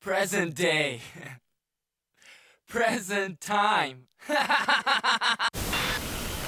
Present day. Present time.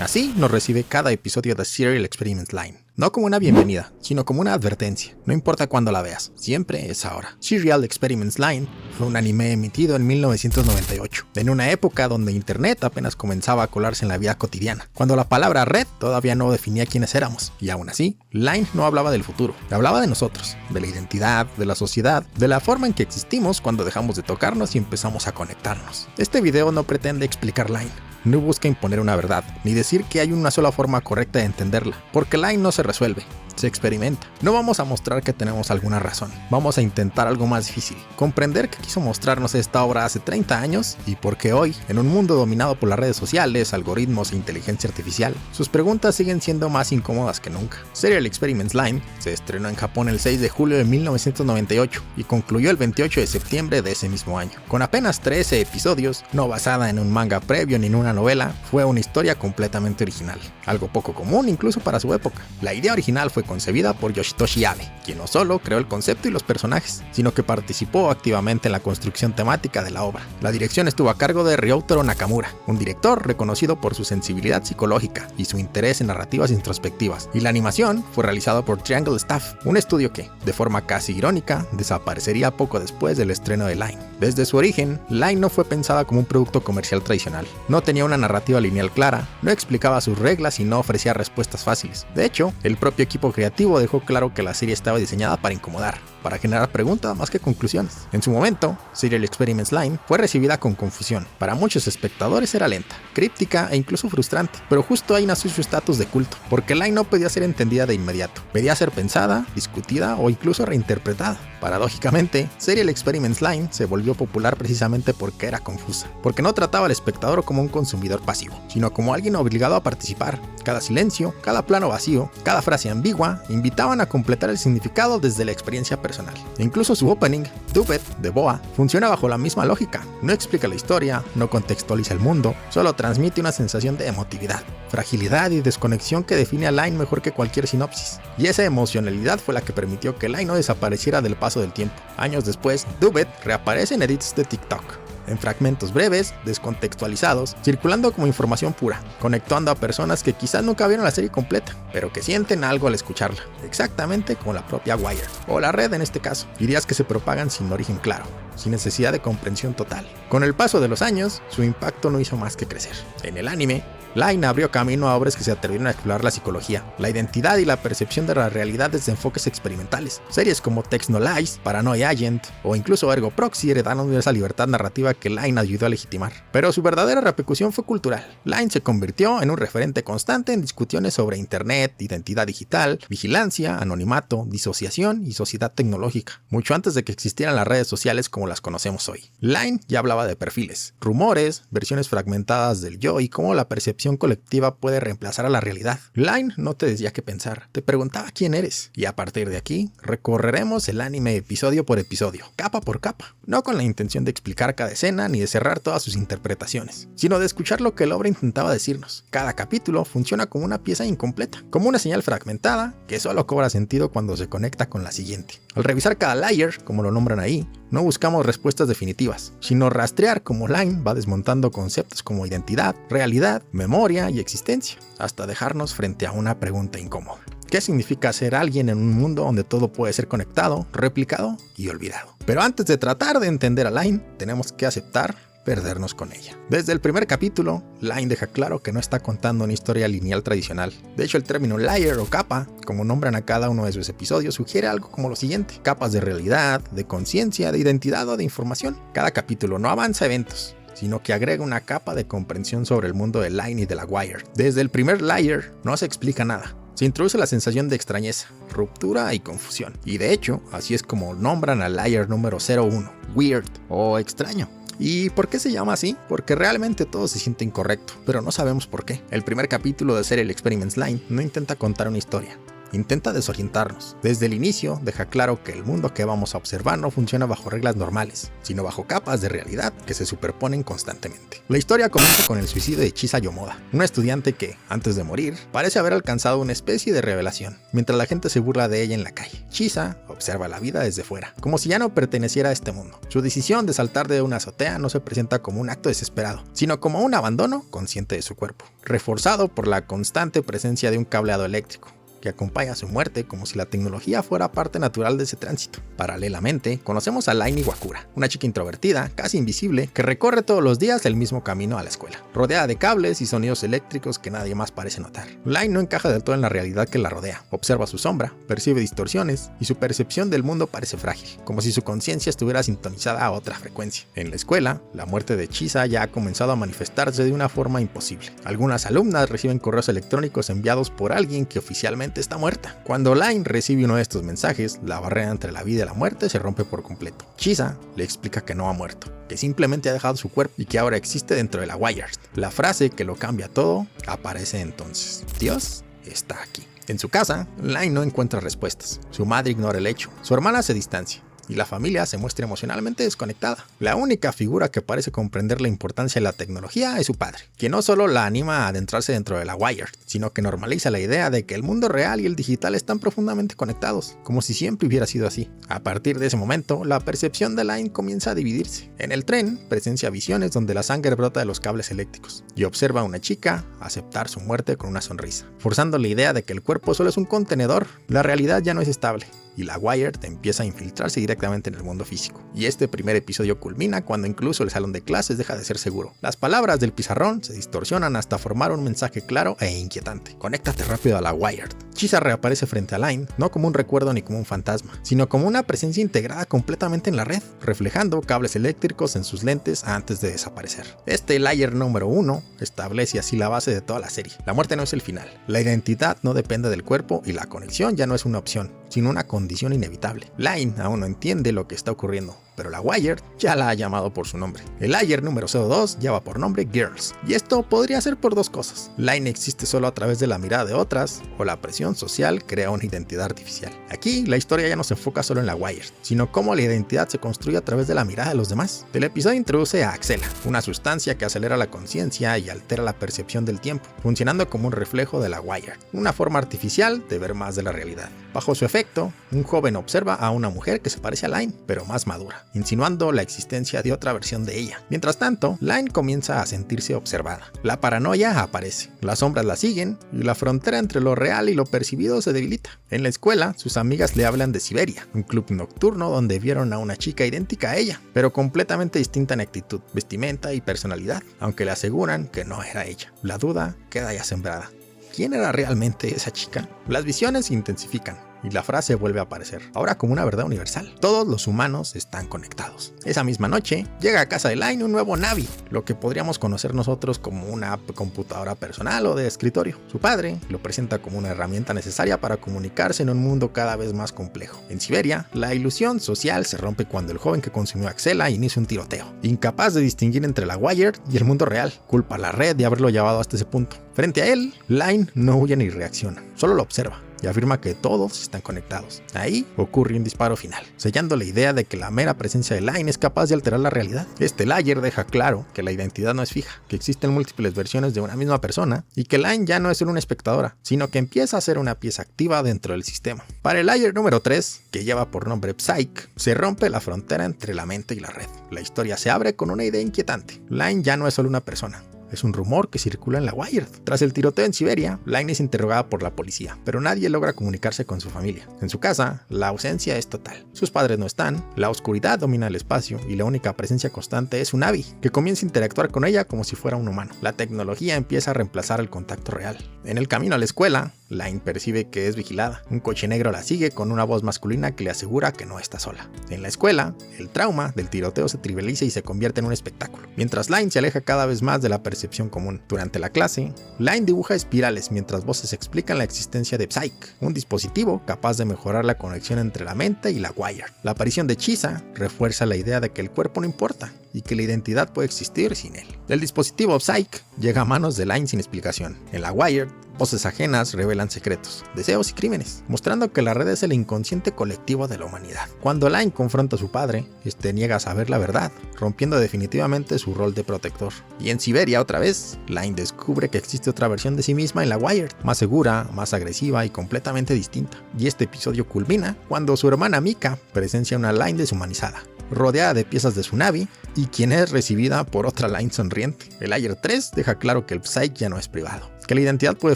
Así nos recibe cada episodio de Serial Experiments Line. No como una bienvenida, sino como una advertencia. No importa cuándo la veas, siempre es ahora. Serial Experiments Line fue un anime emitido en 1998, en una época donde internet apenas comenzaba a colarse en la vida cotidiana, cuando la palabra red todavía no definía quiénes éramos, y aún así, Line no hablaba del futuro, hablaba de nosotros, de la identidad, de la sociedad, de la forma en que existimos cuando dejamos de tocarnos y empezamos a conectarnos. Este video no pretende explicar Line. No busca imponer una verdad, ni decir que hay una sola forma correcta de entenderla, porque Line no se resuelve, se experimenta. No vamos a mostrar que tenemos alguna razón, vamos a intentar algo más difícil, comprender qué quiso mostrarnos esta obra hace 30 años y por qué hoy, en un mundo dominado por las redes sociales, algoritmos e inteligencia artificial, sus preguntas siguen siendo más incómodas que nunca. Serial Experiments Line se estrenó en Japón el 6 de julio de 1998 y concluyó el 28 de septiembre de ese mismo año. Con apenas 13 episodios, no basada en un manga previo ni en una novela, fue una historia completamente original, algo poco común incluso para su época. La idea original fue concebida por Yoshitoshi Abe, quien no solo creó el concepto y los personajes, sino que participó activamente en la construcción temática de la obra. La dirección estuvo a cargo de Ryotaro Nakamura, un director reconocido por su sensibilidad psicológica y su interés en narrativas introspectivas, y la animación fue realizada por Triangle Staff, un estudio que, de forma casi irónica, desaparecería poco después del estreno de Line. Desde su origen, Line no fue pensada como un producto comercial tradicional, no tenía una narrativa lineal clara, no explicaba sus reglas y no ofrecía respuestas fáciles. De hecho, el propio equipo creativo dejó claro que la serie estaba diseñada para incomodar, para generar preguntas más que conclusiones. En su momento, Serial Experiments Line fue recibida con confusión. Para muchos espectadores era lenta, críptica e incluso frustrante, pero justo ahí nació su estatus de culto, porque Line no podía ser entendida de inmediato, pedía ser pensada, discutida o incluso reinterpretada. Paradójicamente, Serial Experiments Line se volvió popular precisamente porque era confusa, porque no trataba al espectador como un consumidor pasivo, sino como alguien obligado a participar. Cada silencio, cada plano vacío, cada frase ambigua, invitaban a completar el significado desde la experiencia personal. E incluso su opening, Do It, de Boa, funciona bajo la misma lógica. No explica la historia, no contextualiza el mundo, solo transmite una sensación de emotividad, fragilidad y desconexión que define a Line mejor que cualquier sinopsis. Y esa emocionalidad fue la que permitió que Line no desapareciera del paso del tiempo. Años después, Do It reaparece en edits de TikTok, en fragmentos breves, descontextualizados, circulando como información pura, conectando a personas que quizás nunca vieron la serie completa, pero que sienten algo al escucharla, exactamente como la propia Wire, o la red en este caso, ideas que se propagan sin origen claro, sin necesidad de comprensión total. Con el paso de los años, su impacto no hizo más que crecer. En el anime, Line abrió camino a obras que se atrevieron a explorar la psicología, la identidad y la percepción de la realidad desde enfoques experimentales. Series como Text No Lies, Paranoia Agent o incluso Ergo Proxy heredaron esa libertad narrativa que Line ayudó a legitimar. Pero su verdadera repercusión fue cultural. Line se convirtió en un referente constante en discusiones sobre internet, identidad digital, vigilancia, anonimato, disociación y sociedad tecnológica, mucho antes de que existieran las redes sociales como las conocemos hoy. Line ya hablaba de perfiles, rumores, versiones fragmentadas del yo y cómo la percepción colectiva puede reemplazar a la realidad. Line no te decía qué pensar, te preguntaba quién eres, y a partir de aquí recorreremos el anime episodio por episodio, capa por capa, no con la intención de explicar cada escena ni de cerrar todas sus interpretaciones, sino de escuchar lo que la obra intentaba decirnos. Cada capítulo funciona como una pieza incompleta, como una señal fragmentada que solo cobra sentido cuando se conecta con la siguiente. Al revisar cada layer, como lo nombran ahí, no buscamos respuestas definitivas, sino rastrear cómo Line va desmontando conceptos como identidad, realidad, memoria y existencia, hasta dejarnos frente a una pregunta incómoda. ¿Qué significa ser alguien en un mundo donde todo puede ser conectado, replicado y olvidado? Pero antes de tratar de entender a Line, tenemos que aceptar perdernos con ella. Desde el primer capítulo, Line deja claro que no está contando una historia lineal tradicional. De hecho, el término layer o capa, como nombran a cada uno de sus episodios, sugiere algo como lo siguiente: capas de realidad, de conciencia, de identidad o de información. Cada capítulo no avanza eventos, sino que agrega una capa de comprensión sobre el mundo de Line y de la Wire. Desde el primer layer no se explica nada. Se introduce la sensación de extrañeza, ruptura y confusión. Y de hecho, así es como nombran al layer número 01, Weird o extraño. ¿Y por qué se llama así? Porque realmente todo se siente incorrecto, pero no sabemos por qué. El primer capítulo de Serial Experiments Line no intenta contar una historia, intenta desorientarnos. Desde el inicio deja claro que el mundo que vamos a observar no funciona bajo reglas normales, sino bajo capas de realidad que se superponen constantemente. La historia comienza con el suicidio de Chisa Yomoda, una estudiante que, antes de morir, parece haber alcanzado una especie de revelación, mientras la gente se burla de ella en la calle. Chisa observa la vida desde fuera, como si ya no perteneciera a este mundo. Su decisión de saltar de una azotea no se presenta como un acto desesperado, sino como un abandono consciente de su cuerpo, reforzado por la constante presencia de un cableado eléctrico que acompaña a su muerte como si la tecnología fuera parte natural de ese tránsito. Paralelamente, conocemos a Line Iwakura, una chica introvertida, casi invisible, que recorre todos los días el mismo camino a la escuela, rodeada de cables y sonidos eléctricos que nadie más parece notar. Line no encaja del todo en la realidad que la rodea, observa su sombra, percibe distorsiones y su percepción del mundo parece frágil, como si su conciencia estuviera sintonizada a otra frecuencia. En la escuela, la muerte de Chisa ya ha comenzado a manifestarse de una forma imposible. Algunas alumnas reciben correos electrónicos enviados por alguien que oficialmente está muerta. Cuando Line recibe uno de estos mensajes, la barrera entre la vida y la muerte se rompe por completo. Chisa le explica que no ha muerto, que simplemente ha dejado su cuerpo y que ahora existe dentro de la Wired. La frase que lo cambia todo aparece entonces. Dios está aquí. En su casa, Line no encuentra respuestas. Su madre ignora el hecho. Su hermana se distancia y la familia se muestra emocionalmente desconectada. La única figura que parece comprender la importancia de la tecnología es su padre, quien no solo la anima a adentrarse dentro de la Wired, sino que normaliza la idea de que el mundo real y el digital están profundamente conectados, como si siempre hubiera sido así. A partir de ese momento, la percepción de Line comienza a dividirse. En el tren, presencia visiones donde la sangre brota de los cables eléctricos, y observa a una chica aceptar su muerte con una sonrisa, forzando la idea de que el cuerpo solo es un contenedor. La realidad ya no es estable, y la Wired empieza a infiltrarse directamente en el mundo físico. Y este primer episodio culmina cuando incluso el salón de clases deja de ser seguro. Las palabras del pizarrón se distorsionan hasta formar un mensaje claro e inquietante: conéctate rápido a la Wired. Chisa reaparece frente a Line, no como un recuerdo ni como un fantasma, sino como una presencia integrada completamente en la red, reflejando cables eléctricos en sus lentes antes de desaparecer. Este layer número 1 establece así la base de toda la serie. La muerte no es el final. La identidad no depende del cuerpo y la conexión ya no es una opción, sino una condición inevitable. Line aún no entiende lo que está ocurriendo, pero la Wired ya la ha llamado por su nombre. El layer número 02 lleva por nombre Girls, y esto podría ser por dos cosas. Line existe solo a través de la mirada de otras, o la presión social crea una identidad artificial. Aquí la historia ya no se enfoca solo en la Wired, sino cómo la identidad se construye a través de la mirada de los demás. El episodio introduce a Axela, una sustancia que acelera la conciencia y altera la percepción del tiempo, funcionando como un reflejo de la Wired, una forma artificial de ver más de la realidad. Bajo su efecto, un joven observa a una mujer que se parece a Line, pero más madura, insinuando la existencia de otra versión de ella. Mientras tanto, Line comienza a sentirse observada. La paranoia aparece, las sombras la siguen y la frontera entre lo real y lo percibido se debilita. En la escuela, sus amigas le hablan de Siberia, un club nocturno donde vieron a una chica idéntica a ella, pero completamente distinta en actitud, vestimenta y personalidad, aunque le aseguran que no era ella. La duda queda ya sembrada. ¿Quién era realmente esa chica? Las visiones se intensifican y la frase vuelve a aparecer, ahora como una verdad universal: todos los humanos están conectados. Esa misma noche, llega a casa de Line un nuevo Navi, lo que podríamos conocer nosotros como una computadora personal o de escritorio. Su padre lo presenta como una herramienta necesaria para comunicarse en un mundo cada vez más complejo. En Siberia, la ilusión social se rompe cuando el joven que consumió a Axela inicia un tiroteo. Incapaz de distinguir entre la Wired y el mundo real, culpa a la red de haberlo llevado hasta ese punto. Frente a él, Line no huye ni reacciona, solo lo observa y afirma que todos están conectados. Ahí ocurre un disparo final, sellando la idea de que la mera presencia de Line es capaz de alterar la realidad. Este layer deja claro que la identidad no es fija, que existen múltiples versiones de una misma persona y que Line ya no es solo una espectadora, sino que empieza a ser una pieza activa dentro del sistema. Para el layer número 3, que lleva por nombre Psyche, se rompe la frontera entre la mente y la red. La historia se abre con una idea inquietante: Line ya no es solo una persona, es un rumor que circula en la Wired. Tras el tiroteo en Siberia, Line es interrogada por la policía, pero nadie logra comunicarse con su familia. En su casa, la ausencia es total. Sus padres no están, la oscuridad domina el espacio y la única presencia constante es un Navi, que comienza a interactuar con ella como si fuera un humano. La tecnología empieza a reemplazar el contacto real. En el camino a la escuela, Line percibe que es vigilada. Un coche negro la sigue con una voz masculina que le asegura que no está sola. En la escuela, el trauma del tiroteo se trivializa y se convierte en un espectáculo, mientras Line se aleja cada vez más de la percepción común. Durante la clase, Line dibuja espirales mientras voces explican la existencia de Psyche, un dispositivo capaz de mejorar la conexión entre la mente y la Wired. La aparición de Chisa refuerza la idea de que el cuerpo no importa y que la identidad puede existir sin él. El dispositivo Psyche llega a manos de Line sin explicación. En la Wired, Voces ajenas revelan secretos, deseos y crímenes, mostrando que la red es el inconsciente colectivo de la humanidad. Cuando Line confronta a su padre, este niega a saber la verdad, rompiendo definitivamente su rol de protector. Y en Siberia otra vez, Line descubre que existe otra versión de sí misma en la Wired, más segura, más agresiva y completamente distinta. Y este episodio culmina cuando su hermana Mika presencia una Line deshumanizada, rodeada de piezas de su Navi y quien es recibida por otra Line sonriente. El Layer 3 deja claro que el Psyche ya no es privado, que la identidad puede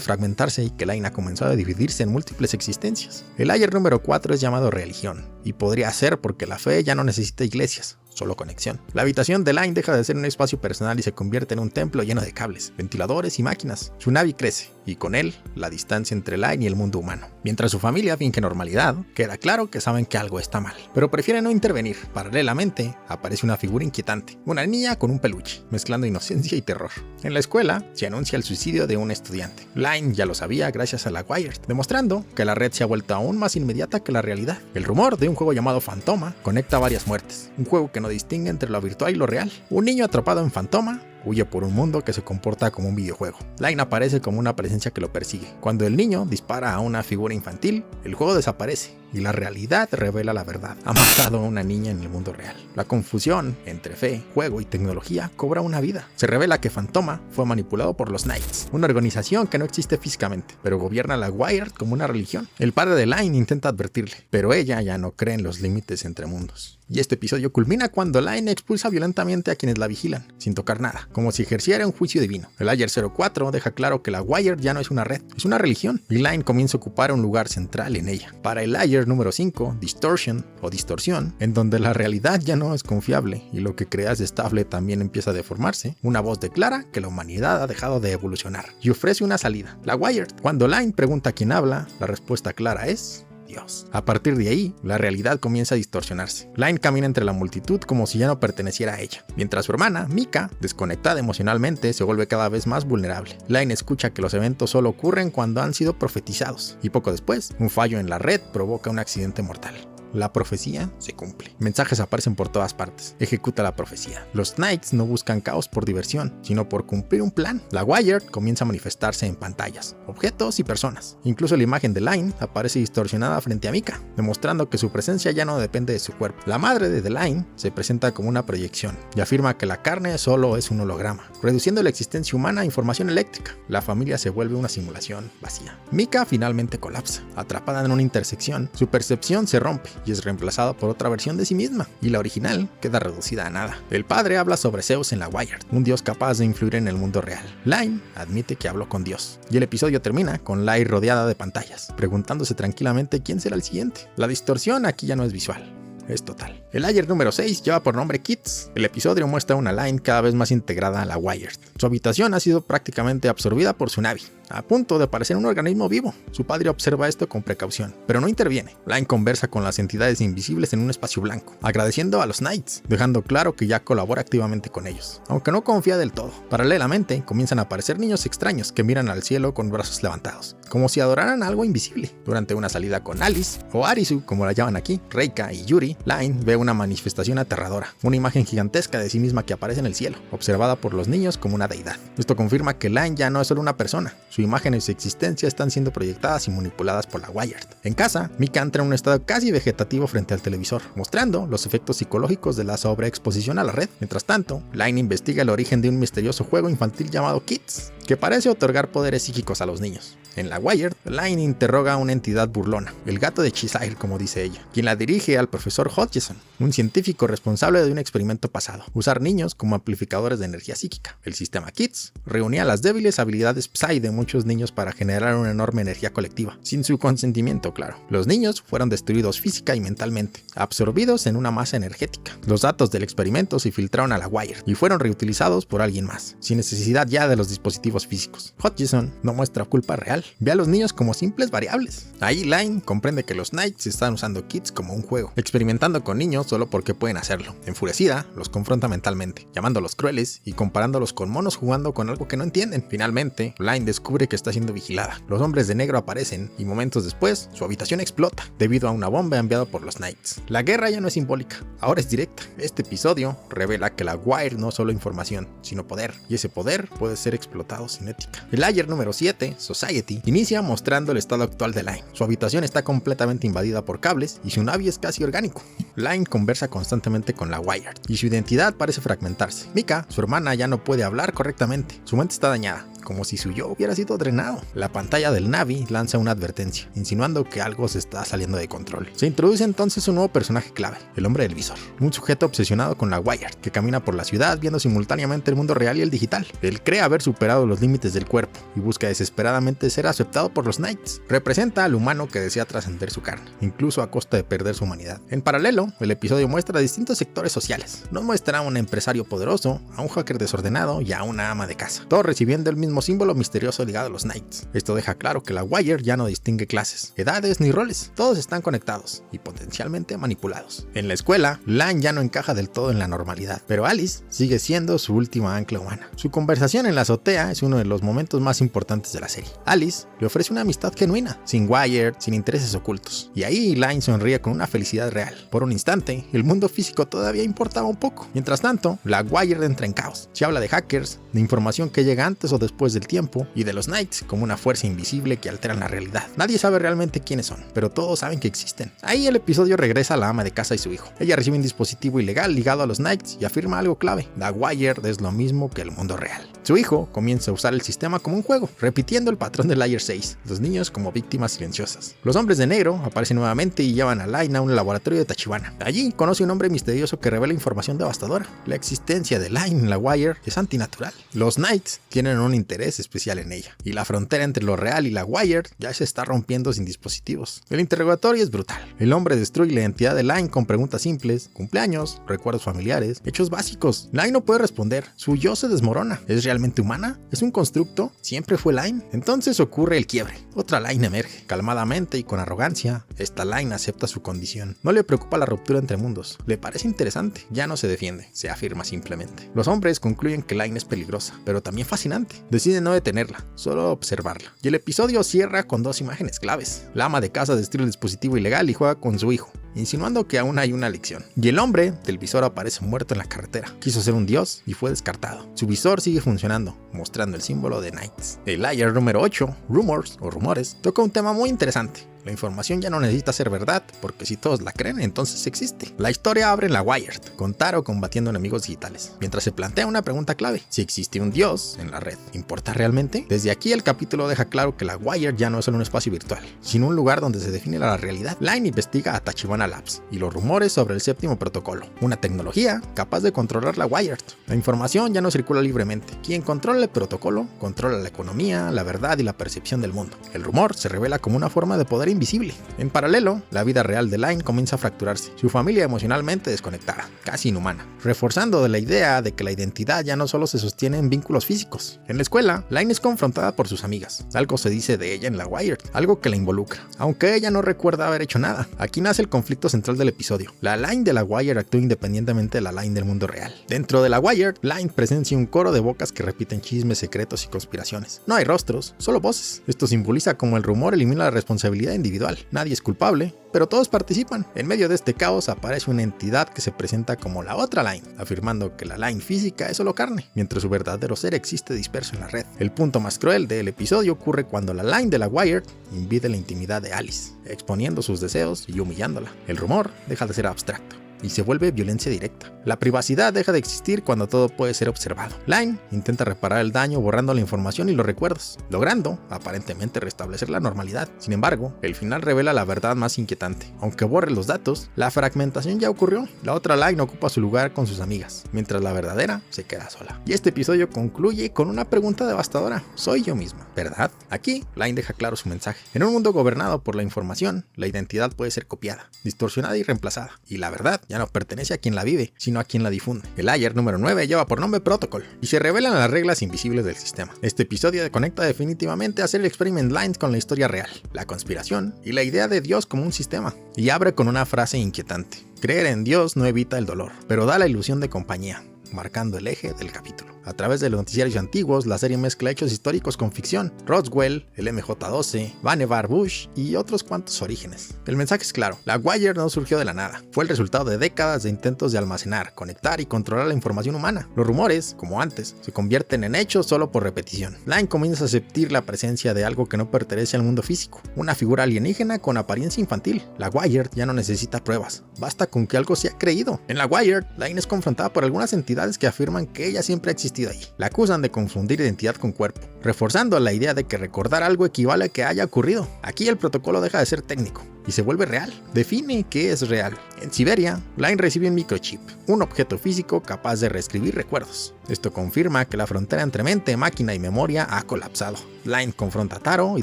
fragmentarse y que Line ha comenzado a dividirse en múltiples existencias. El Layer número 4 es llamado religión, y podría ser porque la fe ya no necesita iglesias, solo conexión. La habitación de Line deja de ser un espacio personal y se convierte en un templo lleno de cables, ventiladores y máquinas. Su Navi crece, y con él, la distancia entre Line y el mundo humano. Mientras su familia finge normalidad, queda claro que saben que algo está mal, pero prefieren no intervenir. Paralelamente, aparece una figura inquietante, una niña con un peluche, mezclando inocencia y terror. En la escuela, se anuncia el suicidio de un estudiante. Line ya lo sabía gracias a la Wired, demostrando que la red se ha vuelto aún más inmediata que la realidad. El rumor de un juego llamado Fantoma conecta varias muertes, un juego que no distingue entre lo virtual y lo real. Un niño atrapado en Fantoma huye por un mundo que se comporta como un videojuego. Line aparece como una presencia que lo persigue. Cuando el niño dispara a una figura infantil, el juego desaparece y la realidad revela la verdad. Ha matado a una niña en el mundo real. La confusión entre fe, juego y tecnología cobra una vida. Se revela que Fantoma fue manipulado por los Knights, una organización que no existe físicamente, pero gobierna la Wired como una religión. El padre de Line intenta advertirle, pero ella ya no cree en los límites entre mundos. Y este episodio culmina cuando Line expulsa violentamente a quienes la vigilan, sin tocar nada, como si ejerciera un juicio divino. El Layer 04 deja claro que la Wired ya no es una red, es una religión, y Line comienza a ocupar un lugar central en ella. Para el Layer número 5, Distortion o distorsión, en donde la realidad ya no es confiable y lo que creas estable también empieza a deformarse, una voz declara que la humanidad ha dejado de evolucionar y ofrece una salida, la Wired. Cuando Line pregunta a quién habla, la respuesta clara es Dios. A partir de ahí, la realidad comienza a distorsionarse. Line camina entre la multitud como si ya no perteneciera a ella, mientras su hermana, Mika, desconectada emocionalmente, se vuelve cada vez más vulnerable. Line escucha que los eventos solo ocurren cuando han sido profetizados, y poco después, un fallo en la red provoca un accidente mortal. La profecía se cumple. Mensajes aparecen por todas partes. Ejecuta la profecía. Los Knights no buscan caos por diversión, sino por cumplir un plan. La Wired comienza a manifestarse en pantallas, objetos y personas. Incluso la imagen de Line aparece distorsionada frente a Mika, demostrando que su presencia ya no depende de su cuerpo. La madre de The Line se presenta como una proyección y afirma que la carne solo es un holograma, reduciendo la existencia humana a información eléctrica. La familia se vuelve una simulación vacía. Mika finalmente colapsa. Atrapada en una intersección, su percepción se rompe y es reemplazada por otra versión de sí misma, y la original queda reducida a nada. El padre habla sobre Zeus en la Wired, un dios capaz de influir en el mundo real. Line admite que habló con Dios, y el episodio termina con Line rodeada de pantallas, preguntándose tranquilamente quién será el siguiente. La distorsión aquí ya no es visual, es total. El Layer número 6 lleva por nombre Kids. El episodio muestra una Line cada vez más integrada a la Wired. Su habitación ha sido prácticamente absorbida por su Navi, a punto de parecer un organismo vivo. Su padre observa esto con precaución, pero no interviene. Line conversa con las entidades invisibles en un espacio blanco, agradeciendo a los Knights, dejando claro que ya colabora activamente con ellos, aunque no confía del todo. Paralelamente, comienzan a aparecer niños extraños que miran al cielo con brazos levantados, como si adoraran algo invisible. Durante una salida con Alice, o Arisu como la llaman aquí, Reika y Yuri, Line ve una manifestación aterradora, una imagen gigantesca de sí misma que aparece en el cielo, observada por los niños como una deidad. Esto confirma que Line ya no es solo una persona, su imagen y su existencia están siendo proyectadas y manipuladas por la Wired. En casa, Mika entra en un estado casi vegetativo frente al televisor, mostrando los efectos psicológicos de la sobreexposición a la red. Mientras tanto, Line investiga el origen de un misterioso juego infantil llamado Kids, que parece otorgar poderes psíquicos a los niños. En la Wired, Line interroga a una entidad burlona, el gato de Cheshire como dice ella, quien la dirige al profesor Hodgson, un científico responsable de un experimento pasado, usar niños como amplificadores de energía psíquica. El sistema Kids reunía las débiles habilidades Psy de muchos niños para generar una enorme energía colectiva, sin su consentimiento, claro. Los niños fueron destruidos física y mentalmente, absorbidos en una masa energética. Los datos del experimento se filtraron a la Wired y fueron reutilizados por alguien más, sin necesidad ya de los dispositivos físicos. Hodgson no muestra culpa real, ve a los niños como simples variables. Ahí Line comprende que los Knights están usando Kids como un juego, experimentando con niños solo porque pueden hacerlo. Enfurecida, los confronta mentalmente, llamándolos crueles y comparándolos con monos jugando con algo que no entienden. Finalmente, Line descubre que está siendo vigilada. Los hombres de negro aparecen y momentos después, su habitación explota debido a una bomba enviada por los Knights. La guerra ya no es simbólica, ahora es directa. Este episodio revela que la Wired no es solo información, sino poder, y ese poder puede ser explotado. estado sin ética. El layer número 7, Society, inicia mostrando el estado actual de Line. Su habitación está completamente invadida por cables y su Navi es casi orgánico. Line conversa constantemente con la Wired y su identidad parece fragmentarse. Mika, su hermana, ya no puede hablar correctamente. Su mente está dañada, como si su yo hubiera sido drenado. La pantalla del Navi lanza una advertencia, insinuando que algo se está saliendo de control. Se introduce entonces un nuevo personaje clave, el hombre del visor, un sujeto obsesionado con la Wired, que camina por la ciudad viendo simultáneamente el mundo real y el digital. Él cree haber superado los límites del cuerpo y busca desesperadamente ser aceptado por los Knights. Representa al humano que desea trascender su carne, incluso a costa de perder su humanidad. En paralelo, el episodio muestra distintos sectores sociales. Nos muestra a un empresario poderoso, a un hacker desordenado y a una ama de casa, todos recibiendo el mismo símbolo misterioso ligado a los Knights. Esto deja claro que la Wired ya no distingue clases, edades ni roles, todos están conectados y potencialmente manipulados. En la escuela, Line ya no encaja del todo en la normalidad, pero Alice sigue siendo su última ancla humana. Su conversación en la azotea es uno de los momentos más importantes de la serie. Alice le ofrece una amistad genuina, sin Wired, sin intereses ocultos, y ahí Line sonríe con una felicidad real. Por un instante, el mundo físico todavía importaba un poco. Mientras tanto, la Wired entra en caos. Se habla de hackers, de información que llega antes o después del tiempo, y de los Knights como una fuerza invisible que alteran la realidad. Nadie sabe realmente quiénes son, pero todos saben que existen. Ahí el episodio regresa a la ama de casa y su hijo. Ella recibe un dispositivo ilegal ligado a los Knights y afirma algo clave: la Wired es lo mismo que el mundo real. Su hijo comienza a usar el sistema como un juego, repitiendo el patrón del Layer 6, los niños como víctimas silenciosas. Los hombres de negro aparecen nuevamente y llevan a Line a un laboratorio de Tachibana. Allí conoce un hombre misterioso que revela información devastadora. La existencia de Line en la Wired es antinatural. Los Knights tienen un interés especial en ella, y la frontera entre lo real y la Wired ya se está rompiendo sin dispositivos. El interrogatorio es brutal. El hombre destruye la identidad de Line con preguntas simples: cumpleaños, recuerdos familiares, hechos básicos. Line no puede responder, su yo se desmorona. ¿Es realmente humana? ¿Es un constructo? ¿Siempre fue Line? Entonces ocurre el quiebre. Otra Line emerge. Calmadamente y con arrogancia, esta Line acepta su condición. No le preocupa la ruptura entre mundos. Le parece interesante. Ya no se defiende, se afirma simplemente. Los hombres concluyen que Line es peligrosa, pero también fascinante. Deciden no detenerla, solo observarla. Y el episodio cierra con dos imágenes claves. La ama de casa destruye el dispositivo ilegal y juega con su hijo, insinuando que aún hay una lección. Y el hombre del visor aparece muerto en la carretera. Quiso ser un dios y fue descartado. Su visor sigue funcionando, mostrando el símbolo de Knights. El layer número 8, Rumors o Rumores, toca un tema muy interesante. La información ya no necesita ser verdad, porque si todos la creen, entonces existe. La historia abre en la Wired, con Taro combatiendo enemigos digitales, mientras se plantea una pregunta clave: si existe un dios en la red, ¿importa realmente? Desde aquí el capítulo deja claro que la Wired ya no es solo un espacio virtual, sino un lugar donde se define la realidad. Line investiga a Tachibana Labs y los rumores sobre el séptimo protocolo, una tecnología capaz de controlar la Wired. La información ya no circula libremente. Quien controla el protocolo, controla la economía, la verdad y la percepción del mundo. El rumor se revela como una forma de poder invisible. En paralelo, la vida real de Line comienza a fracturarse, su familia emocionalmente desconectada, casi inhumana, reforzando la idea de que la identidad ya no solo se sostiene en vínculos físicos. En la escuela, Line es confrontada por sus amigas. Algo se dice de ella en la Wired, algo que la involucra, aunque ella no recuerda haber hecho nada. Aquí nace el conflicto central del episodio. La Line de la Wired actúa independientemente de la Line del mundo real. Dentro de la Wired, Line presencia un coro de bocas que repiten chismes, secretos y conspiraciones. No hay rostros, solo voces. Esto simboliza cómo el rumor elimina la responsabilidad individual. Nadie es culpable, pero todos participan. En medio de este caos aparece una entidad que se presenta como la otra Line, afirmando que la Line física es solo carne, mientras su verdadero ser existe disperso en la red. El punto más cruel del episodio ocurre cuando la Line de la Wired invade la intimidad de Alice, exponiendo sus deseos y humillándola. El rumor deja de ser abstracto y se vuelve violencia directa. La privacidad deja de existir cuando todo puede ser observado. Line intenta reparar el daño borrando la información y los recuerdos, logrando, aparentemente, restablecer la normalidad. Sin embargo, el final revela la verdad más inquietante. Aunque borre los datos, la fragmentación ya ocurrió. La otra Line ocupa su lugar con sus amigas, mientras la verdadera se queda sola. Y este episodio concluye con una pregunta devastadora: ¿soy yo misma, verdad? Aquí, Line deja claro su mensaje. En un mundo gobernado por la información, la identidad puede ser copiada, distorsionada y reemplazada, y la verdad ya no pertenece a quien la vive, sino a quien la difunde. El layer número 9 lleva por nombre Protocol, y se revelan las reglas invisibles del sistema. Este episodio conecta definitivamente a Serial Experiment Lines con la historia real, la conspiración y la idea de Dios como un sistema, y abre con una frase inquietante: creer en Dios no evita el dolor, pero da la ilusión de compañía, marcando el eje del capítulo. A través de los noticiarios antiguos, la serie mezcla hechos históricos con ficción. Roswell, el MJ-12, Vannevar Bush y otros cuantos orígenes. El mensaje es claro, la Wire no surgió de la nada. Fue el resultado de décadas de intentos de almacenar, conectar y controlar la información humana. Los rumores, como antes, se convierten en hechos solo por repetición. Line comienza a sentir la presencia de algo que no pertenece al mundo físico, una figura alienígena con apariencia infantil. La Wire ya no necesita pruebas, basta con que algo sea creído. En la Wire, Line es confrontada por algunas entidades que afirman que ella siempre ha existido ahí. La acusan de confundir identidad con cuerpo, reforzando la idea de que recordar algo equivale a que haya ocurrido. Aquí el protocolo deja de ser técnico y se vuelve real. Define qué es real. En Siberia, Line recibe un microchip, un objeto físico capaz de reescribir recuerdos. Esto confirma que la frontera entre mente, máquina y memoria ha colapsado. Line confronta a Taro y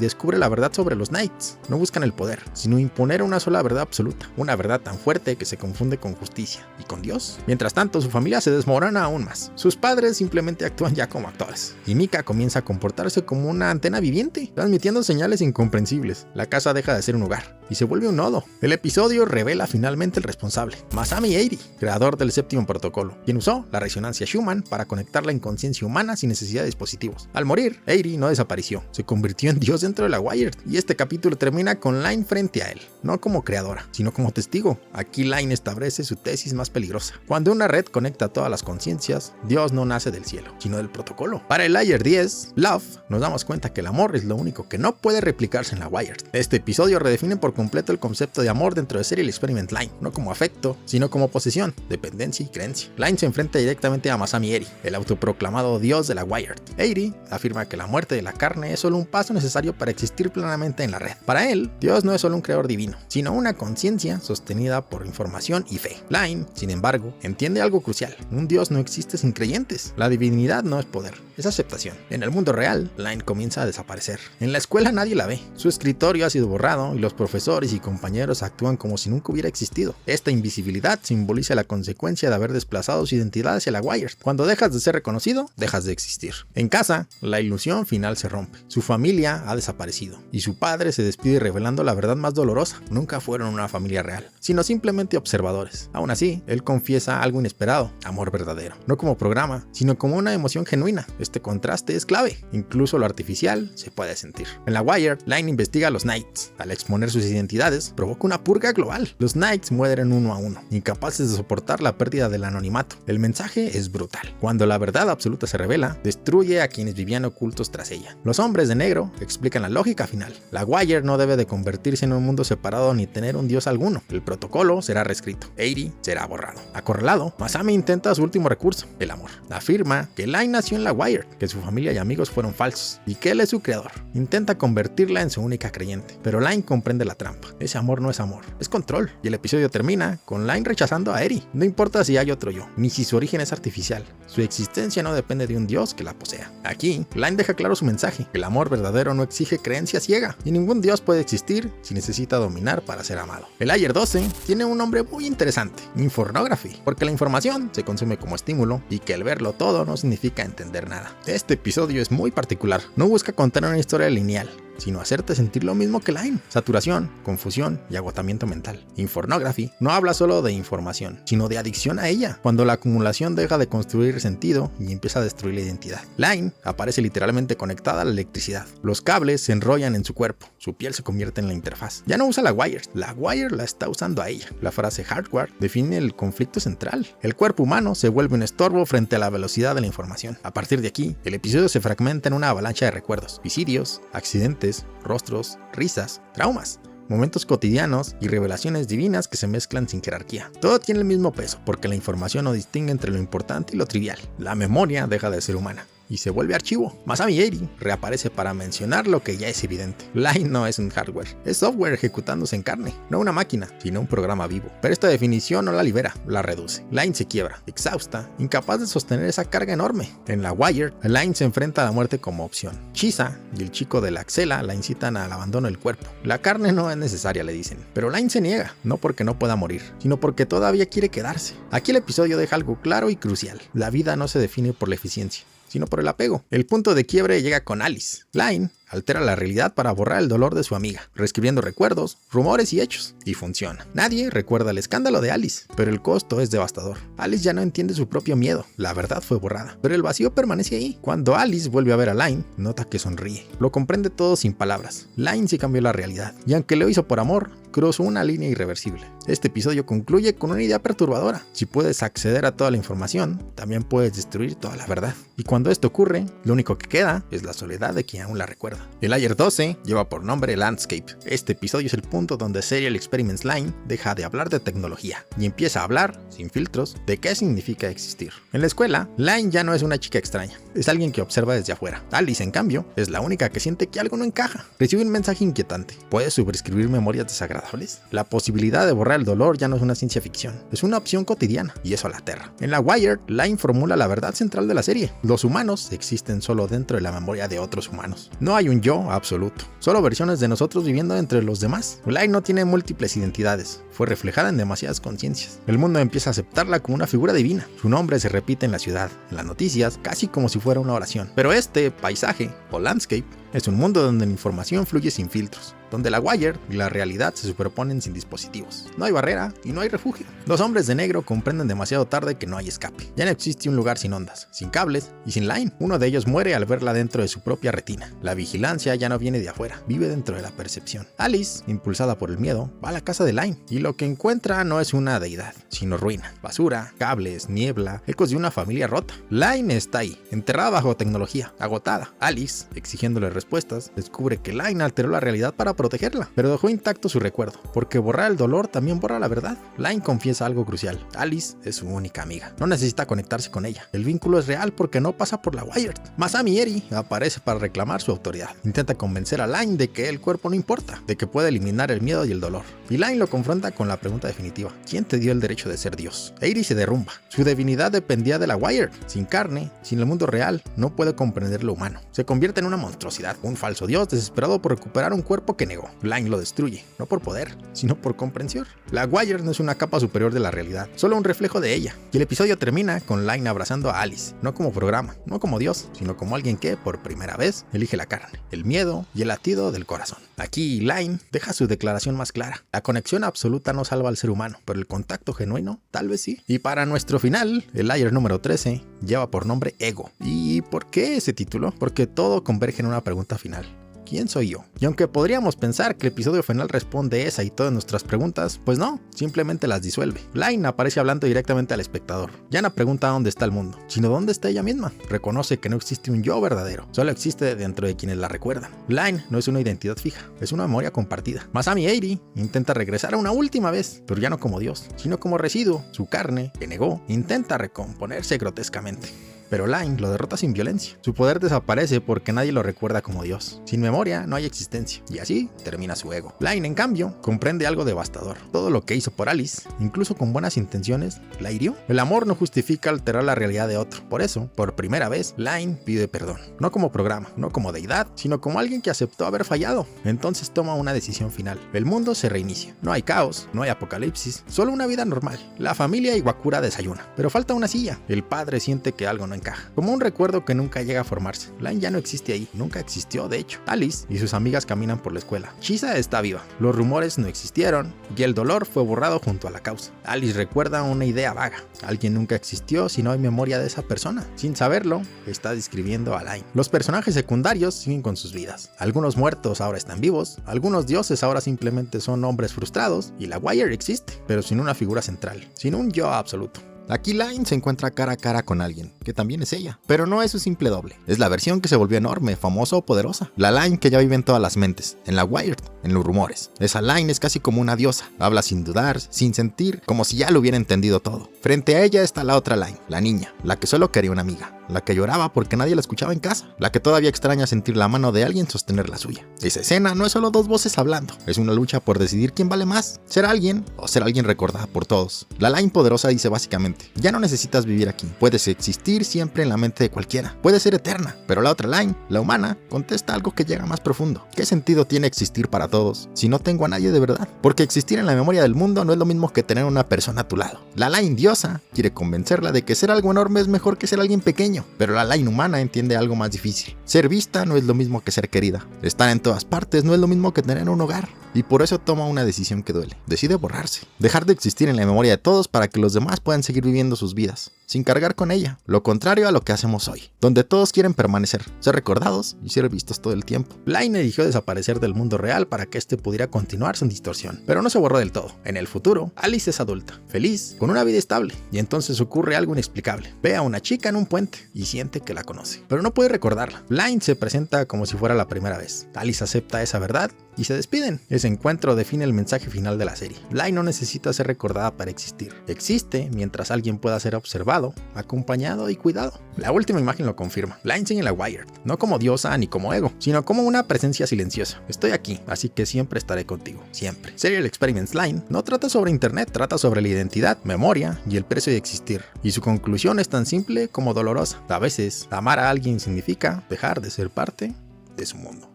descubre la verdad sobre los Knights. No buscan el poder, sino imponer una sola verdad absoluta, una verdad tan fuerte que se confunde con justicia y con Dios. Mientras tanto, su familia se desmorona aún más. Sus padres simplemente actúan ya como actores, y Mika comienza a comportarse como una antena viviente, transmitiendo señales incomprensibles. La casa deja de ser un hogar y se vuelve un nodo. El episodio revela finalmente el responsable, Masami Eiri, creador del séptimo protocolo, quien usó la resonancia Schumann para conectar la inconsciencia humana sin necesidad de dispositivos. Al morir, Eiri no desapareció, se convirtió en Dios dentro de la Wired, y este capítulo termina con Line frente a él, no como creadora, sino como testigo. Aquí Line establece su tesis más peligrosa. Cuando una red conecta todas las conciencias, Dios no nace del cielo, sino del protocolo. Para el Layer 10, Love, nos damos cuenta que el amor es lo único que no puede replicarse en la Wired. Este episodio redefine por completo el concepto de amor dentro de Serial Experiment Line, no como afecto, sino como posesión, dependencia y creencia. Line se enfrenta directamente a Masami Eiri, el autoproclamado dios de la Wired. Eiri afirma que la muerte de la carne es solo un paso necesario para existir plenamente en la red. Para él, Dios no es solo un creador divino, sino una conciencia sostenida por información y fe. Line, sin embargo, entiende algo crucial: un Dios no existe sin creyentes. La divinidad no es poder, es aceptación. En el mundo real, Line comienza a desaparecer. En la escuela nadie la ve, su escritorio ha sido borrado y los profesores y compañeros actúan como si nunca hubiera existido. Esta invisibilidad simboliza la consecuencia de haber desplazado su identidad hacia la Wired. Cuando dejas de ser reconocido, dejas de existir. En casa, la ilusión final se rompe. Su familia ha desaparecido y su padre se despide revelando la verdad más dolorosa: nunca fueron una familia real, sino simplemente observadores. Aún así, él confiesa algo inesperado: amor verdadero, no como programa, sino como una emoción genuina. Este contraste es clave, incluso lo artificial se puede sentir. En la Wired, Line investiga a los Knights. Al exponer sus identidades, provoca una purga global. Los Knights mueren uno a uno, incapaces de soportar la pérdida del anonimato. El mensaje es brutal. Cuando la verdad absoluta se revela, destruye a quienes vivían ocultos tras ella. Los hombres de negro explican la lógica final. La Wire no debe de convertirse en un mundo separado ni tener un dios alguno. El protocolo será reescrito. Eiri será borrado. Acorralado, Masami intenta su último recurso: el amor. Afirma que Line nació en la Wire, que su familia y amigos fueron falsos y que él es su creador. Intenta convertirla en su única creyente, pero Line comprende la trampa. Ese amor no es amor, es control. Y el episodio termina con Line rechazando a Eiri. No importa si hay otro yo, ni si su origen es artificial. Su existencia no depende de un dios que la posea. Aquí, Line deja claro su mensaje: el amor verdadero no exige creencia ciega, y ningún dios puede existir si necesita dominar para ser amado. El Layer 12 tiene un nombre muy interesante: Infornography, porque la información se consume como estímulo y que el verlo todo no significa entender nada. Este episodio es muy particular, no busca contar una historia lineal, sino hacerte sentir lo mismo que Line: saturación, confusión y agotamiento mental. Infornography no habla solo de información, sino de adicción a ella, cuando la acumulación deja de construir sentido y empieza a destruir la identidad. Line aparece literalmente conectada a la electricidad. Los cables se enrollan en su cuerpo, su piel se convierte en la interfaz. Ya no usa la Wire la está usando a ella. La frase hardware define el conflicto central. El cuerpo humano se vuelve un estorbo frente a la velocidad de la información. A partir de aquí, el episodio se fragmenta en una avalancha de recuerdos, suicidios, accidentes, rostros, risas, traumas, momentos cotidianos y revelaciones divinas que se mezclan sin jerarquía. Todo tiene el mismo peso, porque la información no distingue entre lo importante y lo trivial. La memoria deja de ser humana y se vuelve archivo. Masami Eiri reaparece para mencionar lo que ya es evidente: Line no es un hardware, es software ejecutándose en carne, no una máquina, sino un programa vivo. Pero esta definición no la libera, la reduce. Line se quiebra, exhausta, incapaz de sostener esa carga enorme. En la Wire, Line se enfrenta a la muerte como opción. Chisa y el chico de la axela la incitan al abandono del cuerpo. La carne no es necesaria, le dicen, pero Line se niega, no porque no pueda morir, sino porque todavía quiere quedarse. Aquí el episodio deja algo claro y crucial: la vida no se define por la eficiencia, sino por el apego. El punto de quiebre llega con Alice. Line altera la realidad para borrar el dolor de su amiga, reescribiendo recuerdos, rumores y hechos. Y funciona. Nadie recuerda el escándalo de Alice, pero el costo es devastador. Alice ya no entiende su propio miedo, la verdad fue borrada, pero el vacío permanece ahí. Cuando Alice vuelve a ver a Line, nota que sonríe. Lo comprende todo sin palabras. Line sí cambió la realidad, y aunque lo hizo por amor, cruzó una línea irreversible. Este episodio concluye con una idea perturbadora. Si puedes acceder a toda la información, también puedes destruir toda la verdad. Y cuando esto ocurre, lo único que queda es la soledad de quien aún la recuerda. El Layer 12 lleva por nombre Landscape. Este episodio es el punto donde Serial Experiments Line deja de hablar de tecnología y empieza a hablar, sin filtros, de qué significa existir. En la escuela, Line ya no es una chica extraña, es alguien que observa desde afuera. Alice, en cambio, es la única que siente que algo no encaja. Recibe un mensaje inquietante. ¿Puedes sobreescribir memorias desagradables? La posibilidad de borrar el dolor ya no es una ciencia ficción, es una opción cotidiana, y eso la aterra. En la Wired, Line formula la verdad central de la serie. Los humanos existen solo dentro de la memoria de otros humanos. No hay un yo absoluto, solo versiones de nosotros viviendo entre los demás. Line no tiene múltiples identidades, fue reflejada en demasiadas conciencias. El mundo empieza a aceptarla como una figura divina. Su nombre se repite en la ciudad, en las noticias, casi como si fuera una oración. Pero este paisaje, o landscape, es un mundo donde la información fluye sin filtros, donde la Wire y la realidad se superponen sin dispositivos. No hay barrera y no hay refugio. Los hombres de negro comprenden demasiado tarde que no hay escape. Ya no existe un lugar sin ondas, sin cables y sin Line. Uno de ellos muere al verla dentro de su propia retina. La vigilancia ya no viene de afuera, vive dentro de la percepción. Alice, impulsada por el miedo, va a la casa de Line y lo que encuentra no es una deidad, sino ruina, basura, cables, niebla, ecos de una familia rota. Line está ahí, enterrada bajo tecnología, agotada. Alice, exigiéndole respuestas, descubre que Line alteró la realidad para protegerla, pero dejó intacto su recuerdo, porque borrar el dolor también borra la verdad. Line confiesa algo crucial: Alice es su única amiga, no necesita conectarse con ella, el vínculo es real porque no pasa por la Wired. Masami Eri aparece para reclamar su autoridad, intenta convencer a Line de que el cuerpo no importa, de que puede eliminar el miedo y el dolor, y Line lo confronta con la pregunta definitiva: ¿quién te dio el derecho de ser Dios? Eri se derrumba, su divinidad dependía de la Wired, sin carne, sin el mundo real, no puede comprender lo humano, se convierte en una monstruosidad, un falso dios desesperado por recuperar un cuerpo que negó. Line lo destruye, no por poder, sino por comprensión. La Wire no es una capa superior de la realidad, solo un reflejo de ella. Y el episodio termina con Line abrazando a Alice, no como programa, no como Dios, sino como alguien que, por primera vez, elige la carne, el miedo y el latido del corazón. Aquí Line deja su declaración más clara: la conexión absoluta no salva al ser humano, pero el contacto genuino, tal vez sí. Y para nuestro final, el Layer número 13 lleva por nombre Ego. ¿Y por qué ese título? Porque todo converge en una pregunta final: ¿quién soy yo? Y aunque podríamos pensar que el episodio final responde esa y todas nuestras preguntas, pues no, simplemente las disuelve. Line aparece hablando directamente al espectador. Ya no pregunta dónde está el mundo, sino dónde está ella misma. Reconoce que no existe un yo verdadero, solo existe dentro de quienes la recuerdan. Line no es una identidad fija, es una memoria compartida. Masami Eri intenta regresar una última vez, pero ya no como Dios, sino como residuo. Su carne, que negó, intenta recomponerse grotescamente. Pero Line lo derrota sin violencia. Su poder desaparece porque nadie lo recuerda como Dios. Sin memoria no hay existencia, y así termina su ego. Line, en cambio, comprende algo devastador. Todo lo que hizo por Alice, incluso con buenas intenciones, la hirió. El amor no justifica alterar la realidad de otro. Por eso, por primera vez, Line pide perdón. No como programa, no como deidad, sino como alguien que aceptó haber fallado. Entonces toma una decisión final. El mundo se reinicia. No hay caos, no hay apocalipsis, solo una vida normal. La familia Iwakura desayuna, pero falta una silla. El padre siente que algo no encaja, como un recuerdo que nunca llega a formarse. Line ya no existe ahí, nunca existió de hecho. Alice y sus amigas caminan por la escuela. Chisa está viva, los rumores no existieron y el dolor fue borrado junto a la causa. Alice recuerda una idea vaga: alguien nunca existió si no hay memoria de esa persona. Sin saberlo, está describiendo a Line. Los personajes secundarios siguen con sus vidas. Algunos muertos ahora están vivos, algunos dioses ahora simplemente son hombres frustrados, y la Wire existe, pero sin una figura central, sin un yo absoluto. Aquí Line se encuentra cara a cara con alguien, que también es ella, pero no es su simple doble. Es la versión que se volvió enorme, famosa o poderosa. La Line que ya vive en todas las mentes, en la Wired, en los rumores. Esa Line es casi como una diosa, habla sin dudar, sin sentir, como si ya lo hubiera entendido todo. Frente a ella está la otra Line, la niña, la que solo quería una amiga, la que lloraba porque nadie la escuchaba en casa, la que todavía extraña sentir la mano de alguien sostener la suya. Esa escena no es solo dos voces hablando, es una lucha por decidir quién vale más, ser alguien o ser alguien recordada por todos. La Line poderosa dice básicamente: ya no necesitas vivir aquí, puedes existir siempre en la mente de cualquiera, puedes ser eterna. Pero la otra Line, la humana, contesta algo que llega más profundo: ¿qué sentido tiene existir para todos si no tengo a nadie de verdad? Porque existir en la memoria del mundo no es lo mismo que tener una persona a tu lado. La Line diosa quiere convencerla de que ser algo enorme es mejor que ser alguien pequeño. cariño, pero la Line humana entiende algo más difícil. Ser vista no es lo mismo que ser querida. Estar en todas partes no es lo mismo que tener un hogar. Y por eso toma una decisión que duele. Decide borrarse, dejar de existir en la memoria de todos para que los demás puedan seguir viviendo sus vidas, sin cargar con ella. Lo contrario a lo que hacemos hoy, donde todos quieren permanecer, ser recordados y ser vistos todo el tiempo. Line eligió desaparecer del mundo real para que este pudiera continuar sin distorsión, pero no se borró del todo. En el futuro, Alice es adulta, feliz, con una vida estable, y entonces ocurre algo inexplicable. Ve a una chica en un puente y siente que la conoce, pero no puede recordarla. Line se presenta como si fuera la primera vez. Alice acepta esa verdad y se despiden. Ese encuentro define el mensaje final de la serie. Line no necesita ser recordada para existir. Existe mientras alguien pueda ser observado, acompañado y cuidado. La última imagen lo confirma. Line sigue en la Wired, no como diosa ni como ego, sino como una presencia silenciosa. Estoy aquí, así que siempre estaré contigo, siempre. Serial Experiments Line no trata sobre internet, trata sobre la identidad, memoria y el precio de existir. Y su conclusión es tan simple como dolorosa. A veces, amar a alguien significa dejar de ser parte de su mundo.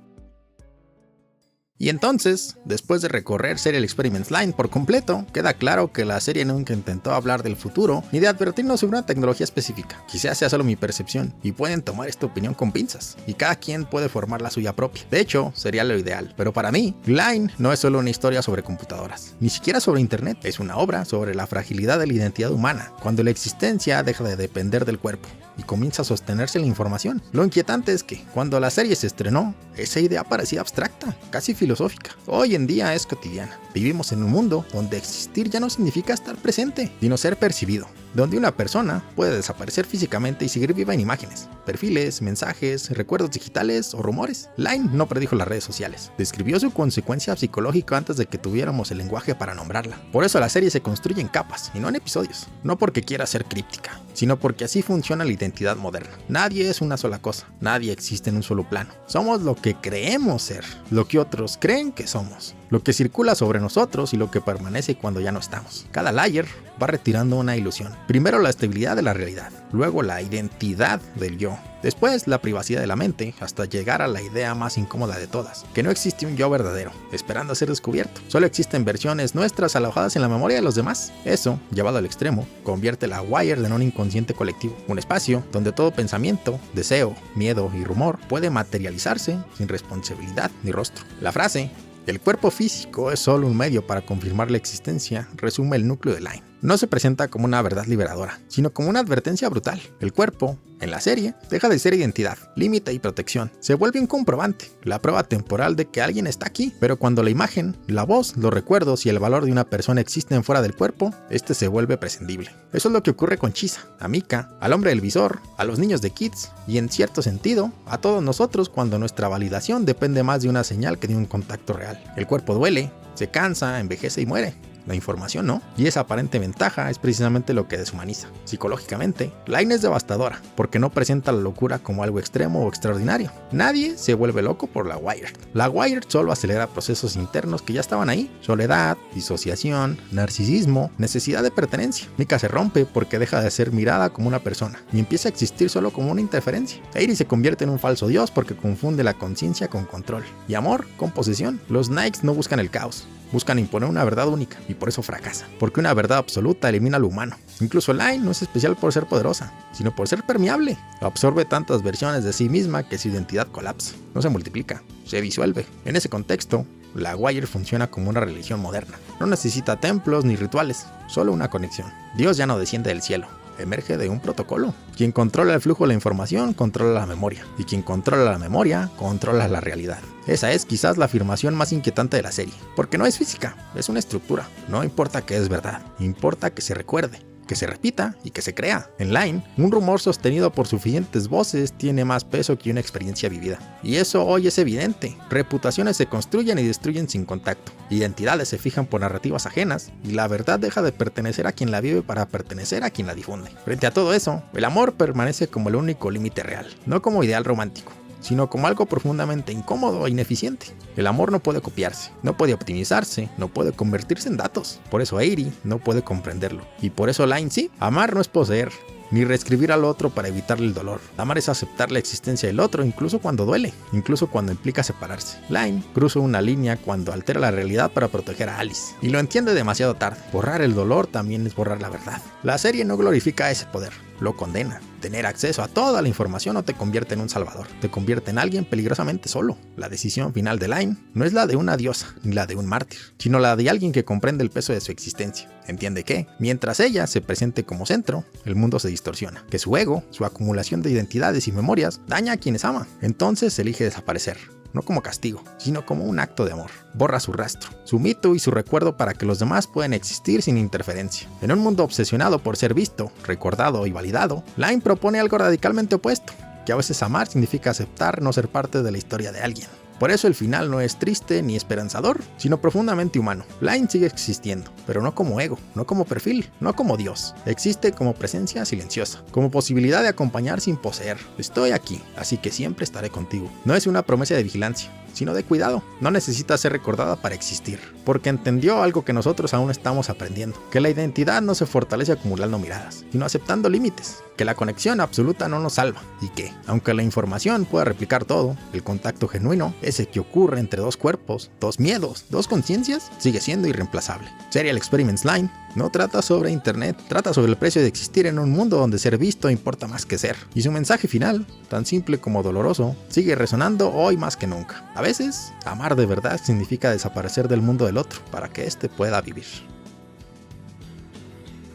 Y entonces, después de recorrer Serial Experiments Line por completo, queda claro que la serie nunca intentó hablar del futuro ni de advertirnos sobre una tecnología específica. Quizás sea solo mi percepción y pueden tomar esta opinión con pinzas, y cada quien puede formar la suya propia. De hecho, sería lo ideal, pero para mí, Line no es solo una historia sobre computadoras, ni siquiera sobre internet. Es una obra sobre la fragilidad de la identidad humana, cuando la existencia deja de depender del cuerpo y comienza a sostenerse en la información. Lo inquietante es que, cuando la serie se estrenó, esa idea parecía abstracta, casi filosófica. Hoy en día es cotidiana. Vivimos en un mundo donde existir ya no significa estar presente, sino ser percibido, donde una persona puede desaparecer físicamente y seguir viva en imágenes, perfiles, mensajes, recuerdos digitales o rumores. Line no predijo las redes sociales, describió su consecuencia psicológica antes de que tuviéramos el lenguaje para nombrarla. Por eso la serie se construye en capas y no en episodios, no porque quiera ser críptica, sino porque así funciona la identidad moderna. Nadie es una sola cosa, nadie existe en un solo plano. Somos lo que creemos ser, lo que otros creen que somos, lo que circula sobre nosotros y lo que permanece cuando ya no estamos. Cada layer va retirando una ilusión. Primero la estabilidad de la realidad, luego la identidad del yo, después la privacidad de la mente, hasta llegar a la idea más incómoda de todas, que no existe un yo verdadero, esperando a ser descubierto. Solo existen versiones nuestras alojadas en la memoria de los demás. Eso, llevado al extremo, convierte la Wired en un inconsciente colectivo, un espacio donde todo pensamiento, deseo, miedo y rumor puede materializarse sin responsabilidad ni rostro. La frase "el cuerpo físico es solo un medio para confirmar la existencia" resume el núcleo de Line. No se presenta como una verdad liberadora, sino como una advertencia brutal. El cuerpo, en la serie, deja de ser identidad, límite y protección. Se vuelve un comprobante, la prueba temporal de que alguien está aquí. Pero cuando la imagen, la voz, los recuerdos y el valor de una persona existen fuera del cuerpo, este se vuelve prescindible. Eso es lo que ocurre con Chisa, a Mika, al hombre del visor, a los niños de Kids y, en cierto sentido, a todos nosotros cuando nuestra validación depende más de una señal que de un contacto real. El cuerpo duele, se cansa, envejece y muere. La información no, y esa aparente ventaja es precisamente lo que deshumaniza. Psicológicamente, Line es devastadora, porque no presenta la locura como algo extremo o extraordinario. Nadie se vuelve loco por la Wired. La Wired solo acelera procesos internos que ya estaban ahí: soledad, disociación, narcisismo, necesidad de pertenencia. Mika se rompe porque deja de ser mirada como una persona, y empieza a existir solo como una interferencia. Eiri se convierte en un falso dios porque confunde la conciencia con control, y amor con posesión. Los Knights no buscan el caos, buscan imponer una verdad única, y por eso fracasan, porque una verdad absoluta elimina lo humano. Incluso Line no es especial por ser poderosa, sino por ser permeable. Absorbe tantas versiones de sí misma que su identidad colapsa, no se multiplica, se disuelve. En ese contexto, la Wired funciona como una religión moderna. No necesita templos ni rituales, solo una conexión. Dios ya no desciende del cielo, emerge de un protocolo. Quien controla el flujo de la información controla la memoria, y quien controla la memoria controla la realidad. Esa es quizás la afirmación más inquietante de la serie, porque no es física, es una estructura. No importa que es verdad, importa que se recuerde, que se repita y que se crea. En Line, un rumor sostenido por suficientes voces tiene más peso que una experiencia vivida. Y eso hoy es evidente. Reputaciones se construyen y destruyen sin contacto. Identidades se fijan por narrativas ajenas, y la verdad deja de pertenecer a quien la vive para pertenecer a quien la difunde. Frente a todo eso, el amor permanece como el único límite real, no como ideal romántico, sino como algo profundamente incómodo e ineficiente. El amor no puede copiarse, no puede optimizarse, no puede convertirse en datos. Por eso Eiri no puede comprenderlo. Y por eso Line sí. Amar no es poseer, ni reescribir al otro para evitarle el dolor. Amar es aceptar la existencia del otro incluso cuando duele, incluso cuando implica separarse. Line cruza una línea cuando altera la realidad para proteger a Alice, y lo entiende demasiado tarde. Borrar el dolor también es borrar la verdad. La serie no glorifica ese poder, lo condena. Tener acceso a toda la información no te convierte en un salvador, te convierte en alguien peligrosamente solo. La decisión final de Line no es la de una diosa ni la de un mártir, sino la de alguien que comprende el peso de su existencia. Entiende que, mientras ella se presente como centro, el mundo se distorsiona, que su ego, su acumulación de identidades y memorias, daña a quienes ama. Entonces elige desaparecer. No como castigo, sino como un acto de amor. Borra su rastro, su mito y su recuerdo para que los demás puedan existir sin interferencia. En un mundo obsesionado por ser visto, recordado y validado, Line propone algo radicalmente opuesto, que a veces amar significa aceptar no ser parte de la historia de alguien. Por eso el final no es triste ni esperanzador, sino profundamente humano. Line sigue existiendo, pero no como ego, no como perfil, no como Dios. Existe como presencia silenciosa, como posibilidad de acompañar sin poseer. Estoy aquí, así que siempre estaré contigo. No es una promesa de vigilancia, sino de cuidado. No necesita ser recordada para existir, porque entendió algo que nosotros aún estamos aprendiendo, que la identidad no se fortalece acumulando miradas, sino aceptando límites, que la conexión absoluta no nos salva, y que, aunque la información pueda replicar todo, el contacto genuino, ese que ocurre entre dos cuerpos, dos miedos, dos conciencias, sigue siendo irreemplazable. Serial Experiments Line no trata sobre internet, trata sobre el precio de existir en un mundo donde ser visto importa más que ser. Y su mensaje final, tan simple como doloroso, sigue resonando hoy más que nunca. A veces, amar de verdad significa desaparecer del mundo del otro para que éste pueda vivir.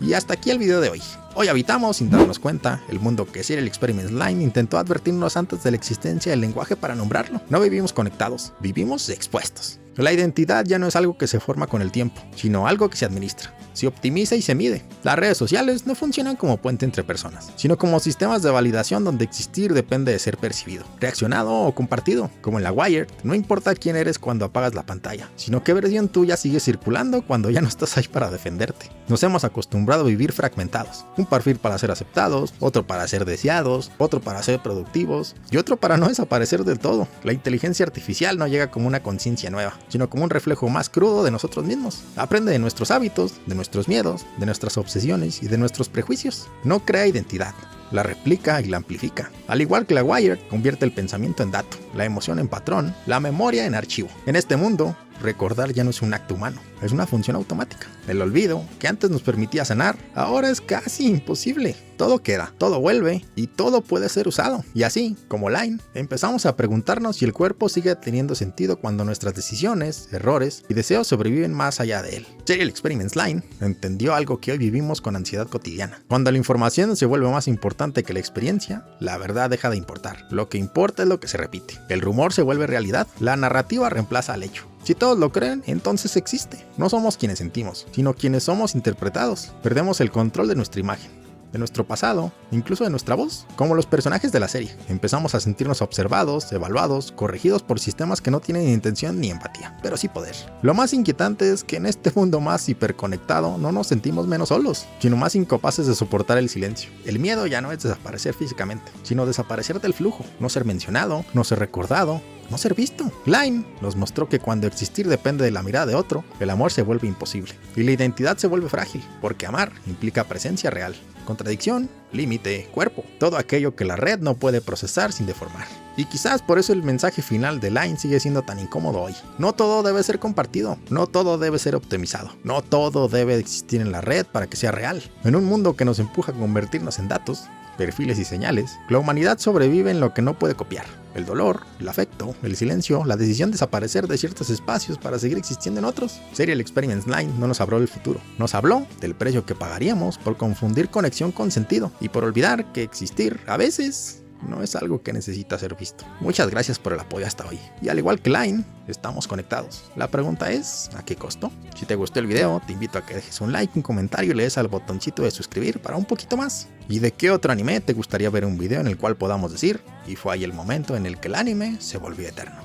Y hasta aquí el video de hoy. Hoy habitamos, sin darnos cuenta, el mundo que Serial Experiments Line intentó advertirnos antes de la existencia del lenguaje para nombrarlo. No vivimos conectados, vivimos expuestos. La identidad ya no es algo que se forma con el tiempo, sino algo que se administra, se optimiza y se mide. Las redes sociales no funcionan como puente entre personas, sino como sistemas de validación donde existir depende de ser percibido, reaccionado o compartido. Como en la Wired, no importa quién eres cuando apagas la pantalla, sino qué versión tuya sigue circulando cuando ya no estás ahí para defenderte. Nos hemos acostumbrado a vivir fragmentados, un perfil para ser aceptados, otro para ser deseados, otro para ser productivos y otro para no desaparecer del todo. La inteligencia artificial no llega como una conciencia nueva, sino como un reflejo más crudo de nosotros mismos. Aprende de nuestros hábitos, de nuestros miedos, de nuestras obsesiones y de nuestros prejuicios. No crea identidad, la replica y la amplifica. Al igual que la Wired, convierte el pensamiento en dato, la emoción en patrón, la memoria en archivo. En este mundo, recordar ya no es un acto humano, es una función automática. El olvido, que antes nos permitía sanar, ahora es casi imposible. Todo queda, todo vuelve y todo puede ser usado. Y así, como Line, empezamos a preguntarnos si el cuerpo sigue teniendo sentido cuando nuestras decisiones, errores y deseos sobreviven más allá de él. Serial Experiments Line entendió algo que hoy vivimos con ansiedad cotidiana. Cuando la información se vuelve más importante que la experiencia, la verdad deja de importar. Lo que importa es lo que se repite. El rumor se vuelve realidad, la narrativa reemplaza al hecho. Si todos lo creen, entonces existe. No somos quienes sentimos, sino quienes somos interpretados. Perdemos el control de nuestra imagen, de nuestro pasado, incluso de nuestra voz, como los personajes de la serie. Empezamos a sentirnos observados, evaluados, corregidos por sistemas que no tienen intención ni empatía, pero sí poder. Lo más inquietante es que en este mundo más hiperconectado no nos sentimos menos solos, sino más incapaces de soportar el silencio. El miedo ya no es desaparecer físicamente, sino desaparecer del flujo, no ser mencionado, no ser recordado, no ser visto. Line nos mostró que cuando existir depende de la mirada de otro, el amor se vuelve imposible y la identidad se vuelve frágil, porque amar implica presencia real, contradicción, límite, cuerpo, todo aquello que la red no puede procesar sin deformar. Y quizás por eso el mensaje final de Line sigue siendo tan incómodo hoy. No todo debe ser compartido, no todo debe ser optimizado, no todo debe existir en la red para que sea real. En un mundo que nos empuja a convertirnos en datos, perfiles y señales, la humanidad sobrevive en lo que no puede copiar. El dolor, el afecto, el silencio, la decisión de desaparecer de ciertos espacios para seguir existiendo en otros. Serial Experiments Line no nos habló del futuro, nos habló del precio que pagaríamos por confundir conexión con sentido y por olvidar que existir a veces no es algo que necesita ser visto. Muchas gracias por el apoyo hasta hoy. Y al igual que Line, estamos conectados. La pregunta es, ¿a qué costo? Si te gustó el video, te invito a que dejes un like, un comentario y le des al botoncito de suscribir para un poquito más. ¿Y de qué otro anime te gustaría ver un video en el cual podamos decir, y fue ahí el momento en el que el anime se volvió eterno?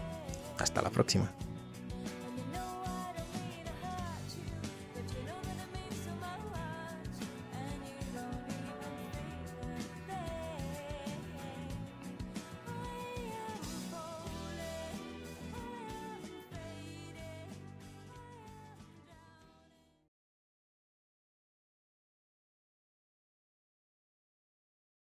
Hasta la próxima.